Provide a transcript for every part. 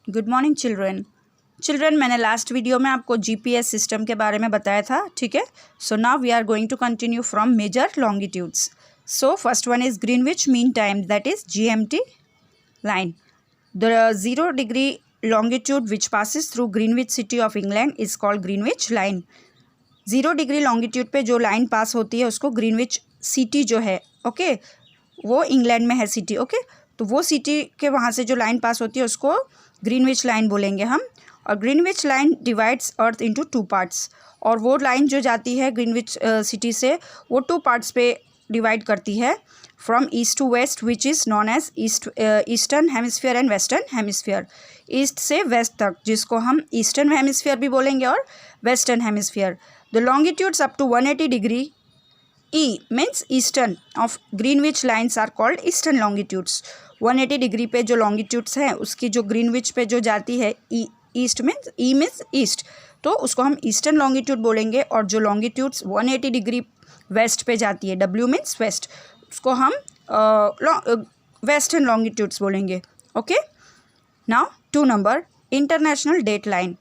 Good morning children मैंने last video में आपको जीपीएस सिस्टम के बारे में बताया था, ठीक है। So now we are going to continue from major longitudes. So first one is Greenwich mean time, that is GMT line. The 0 degree longitude which passes through Greenwich city of England is called Greenwich line। 0 degree longitude पे जो line पास होती है उसको Greenwich city जो है, okay, वो England में है सिटी, ओके। तो वो सिटी के वहाँ से जो लाइन पास होती है उसको ग्रीनविच लाइन बोलेंगे हम। और ग्रीनविच लाइन डिवाइड्स अर्थ इनटू 2 पार्ट्स। और वो लाइन जो जाती है ग्रीनविच सिटी से वो 2 पार्ट्स पे डिवाइड करती है, from east to west, which is known as eastern hemisphere and western hemisphere. East से वेस्ट तक, जिसको हम ईस्टर्न हेमिस्फीयर भी बोलेंगे और western hemisphere. The longitudes up to 180 degree E means eastern of Greenwich lines are called eastern longitudes। 180 degree पे जो longitudes हैं उसकी जो ग्रीनविच पे जो जाती है east means E means east, तो उसको हम ईस्टर्न लॉन्गिट्यूड बोलेंगे। और जो लॉन्गिट्यूड्स 180 डिग्री वेस्ट पे जाती है, डब्ल्यू मीन्स वेस्ट, उसको हम वेस्टर्न लॉन्गिट्यूड्स बोलेंगे, okay. Now 2 number international date line.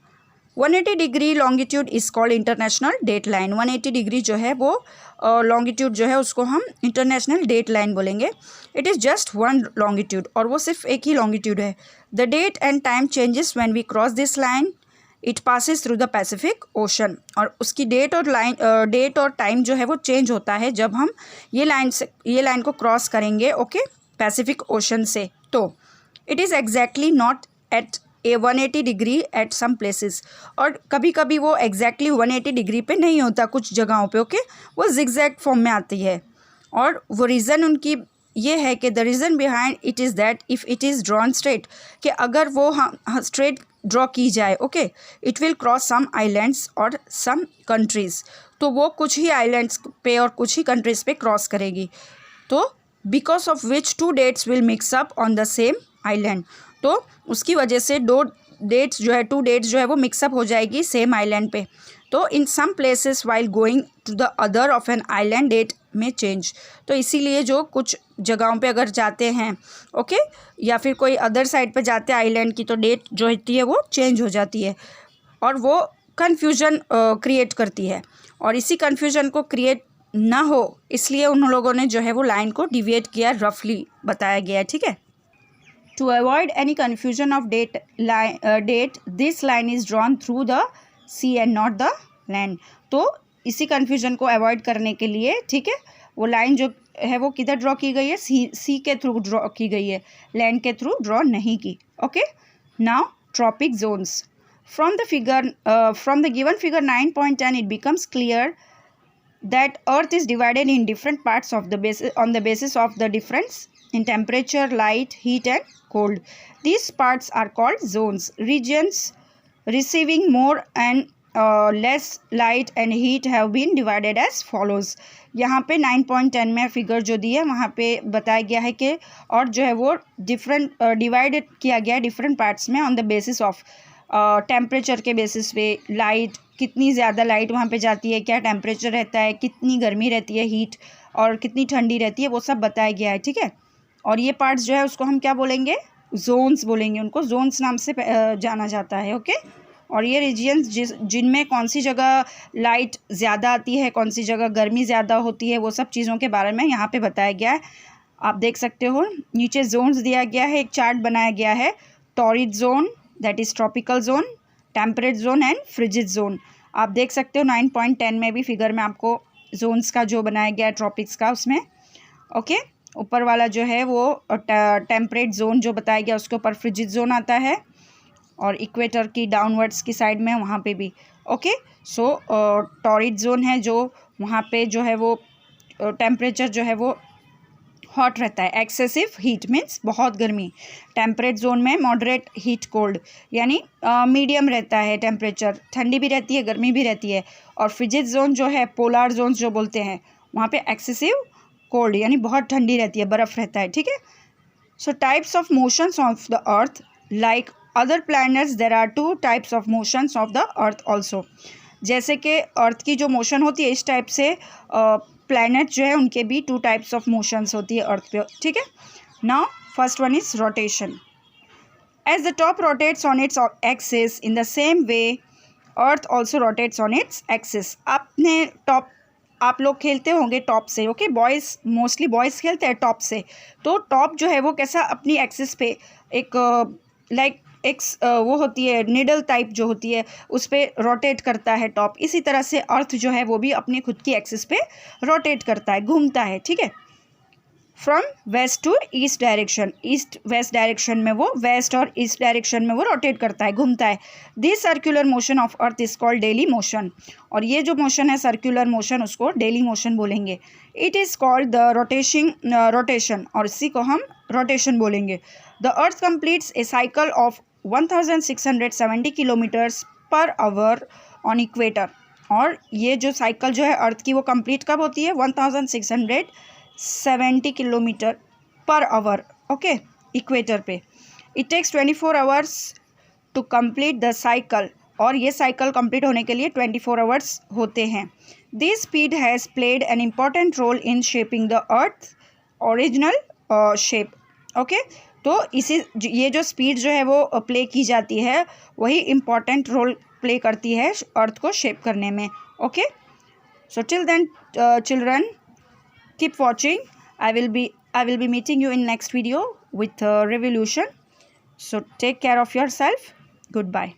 180 degree longitude is called international date line. 180 degree जो है वो लॉन्गिट्यूड जो है उसको हम इंटरनेशनल डेट लाइन बोलेंगे। इट इज़ जस्ट 1 लॉन्गिट्यूड, और वो सिर्फ एक ही लॉन्गिट्यूड है। The date and time changes when we cross this line, it passes through the Pacific Ocean. और उसकी डेट और टाइम जो है वो चेंज होता है जब हम ये लाइन को क्रॉस करेंगे, ओके, पैसिफिक ओशन से। तो it is exactly not at 180 degree at some places. और कभी कभी वो एग्जैक्टली 180 डिग्री पे नहीं होता कुछ जगहों पे, ओके, वो जिगजैग फॉर्म में आती है। और वो रीज़न उनकी ये है कि the reason behind it is that if it is drawn straight, कि अगर वो स्ट्रेट ड्रॉ की जाए, okay, it will cross some islands और सम कंट्रीज़। तो वो कुछ ही आइलैंड्स पे और कुछ ही कंट्रीज़ पे क्रॉस करेगी। तो because of which 2 dates will mix up on the same island. तो उसकी वजह से 2 डेट्स जो है वो मिक्सअप हो जाएगी सेम आइलैंड पे। तो in some places while going to the other of an island date में चेंज। तो इसीलिए जो कुछ जगहों पे अगर जाते हैं, ओके, या फिर कोई अदर साइड पे जाते हैं आइलैंड की, तो डेट जो होती है वो चेंज हो जाती है और वो कन्फ्यूजन क्रिएट करती है। और इसी कन्फ्यूजन को क्रिएट ना हो इसलिए उन लोगों ने जो है वो लाइन को डिविएट किया, रफली बताया गया है, ठीक है। To avoid any confusion of date, this line is drawn through the sea and not the land। तो इसी confusion को avoid करने के लिए, ठीक है, वो line जो है वो किधर ड्रॉ की गई है, सी के थ्रू ड्रॉ की गई है, लैंड के थ्रू ड्रॉ नहीं की, okay. Now tropic zones. From the given figure 9.10 it becomes clear that earth is divided in different parts of the basis on the basis of the difference in temperature, light, heat and cold. These parts are called zones. Regions receiving more and less light and heat have been divided as follows। यहाँ पे 9.10 में figure जो दी है वहाँ पे बताया गया है कि और जो है वो डिफरेंट डिवाइडेड किया गया है डिफरेंट पार्ट्स में on the basis of temperature के बेसिस पे, लाइट, कितनी ज़्यादा लाइट वहाँ पे जाती है, क्या टेम्परेचर रहता है, कितनी गर्मी रहती है, हीट, और कितनी ठंडी रहती है, वो सब बताया गया है, ठीक है। और ये पार्ट्स जो है उसको हम क्या बोलेंगे, जोन्स बोलेंगे, उनको जोन्स नाम से जाना जाता है, ओके। और ये रीजियंस जिनमें कौन सी जगह लाइट ज़्यादा आती है, कौन सी जगह गर्मी ज़्यादा होती है, वो सब चीज़ों के बारे में यहाँ पे बताया गया है। आप देख सकते हो नीचे जोन्स दिया गया है, एक चार्ट बनाया गया है। Torrid zone, that is tropical zone, temperate zone and frigid zone. आप देख सकते हो 9.10 में भी फिगर में आपको जोन्स का जो बनाया गया है ट्रॉपिक्स का उसमें, ओके। ऊपर वाला जो है वो टेम्परेट जोन जो बताया गया उसके ऊपर फ्रिजिड जोन आता है, और इक्वेटर की डाउनवर्ड्स की साइड में वहाँ पे भी, ओके। सो टॉरिड जोन है जो वहाँ पे जो है वो टेम्परेचर जो है वो हॉट रहता है, एक्सेसिव हीट मीन्स बहुत गर्मी। टेम्परेट जोन में मॉडरेट हीट कोल्ड, यानी मीडियम रहता है टेम्परेचर, ठंडी भी रहती है गर्मी भी रहती है। और फ्रिजिड जोन जो है, पोलार जोन जो बोलते हैं, वहाँ पे एक्सेसिव कोल्ड यानी बहुत ठंडी रहती है, बर्फ़ रहता है, ठीक है। So types of motions of the earth, like other planets there are 2 types of motions of the earth also. जैसे कि अर्थ की जो मोशन होती है इस टाइप से प्लैनेट जो है उनके भी 2 टाइप्स ऑफ मोशंस होती है अर्थ पे, ठीक है। Now first one is rotation. As the top rotates on its axis, in the same way earth also rotates on its axis. आपने टॉप, आप लोग खेलते होंगे टॉप से, ओके, बॉयज़, मोस्टली बॉयज़ खेलते हैं टॉप से. तो टॉप जो है वो कैसा अपनी एक्सिस पे एक लाइक एक वो होती है निडल टाइप जो होती है, उस पर रोटेट करता है टॉप. इसी तरह से अर्थ जो है वो भी अपनी खुद की एक्सिस पे रोटेट करता है, घूमता है, ठीक है. From west to east direction, east west direction में वो, वेस्ट और ईस्ट डायरेक्शन में वो रोटेट करता है, घूमता है. This circular motion of earth is called daily motion. और ये जो मोशन है सर्कुलर मोशन, उसको डेली मोशन बोलेंगे. It is called the rotation, और इसी को हम रोटेशन बोलेंगे. The earth completes A cycle of 1670 kilometres per hour on equator. और ये जो साइकिल जो है अर्थ की वो कंप्लीट कब होती है? 1670 kilometre per hour, okay, equator पे. It takes 24 hours to complete the cycle. और ये साइकिल कंप्लीट होने के लिए 24 आवर्स होते हैं. This speed has played an important role in shaping the earth original shape, okay. तो इसी ये जो स्पीड जो है वो प्ले की जाती है, वही इम्पॉर्टेंट रोल प्ले करती है अर्थ को शेप करने में, okay. So till then children, keep watching. I will be meeting you in next video with revolution. So take care of yourself. Goodbye.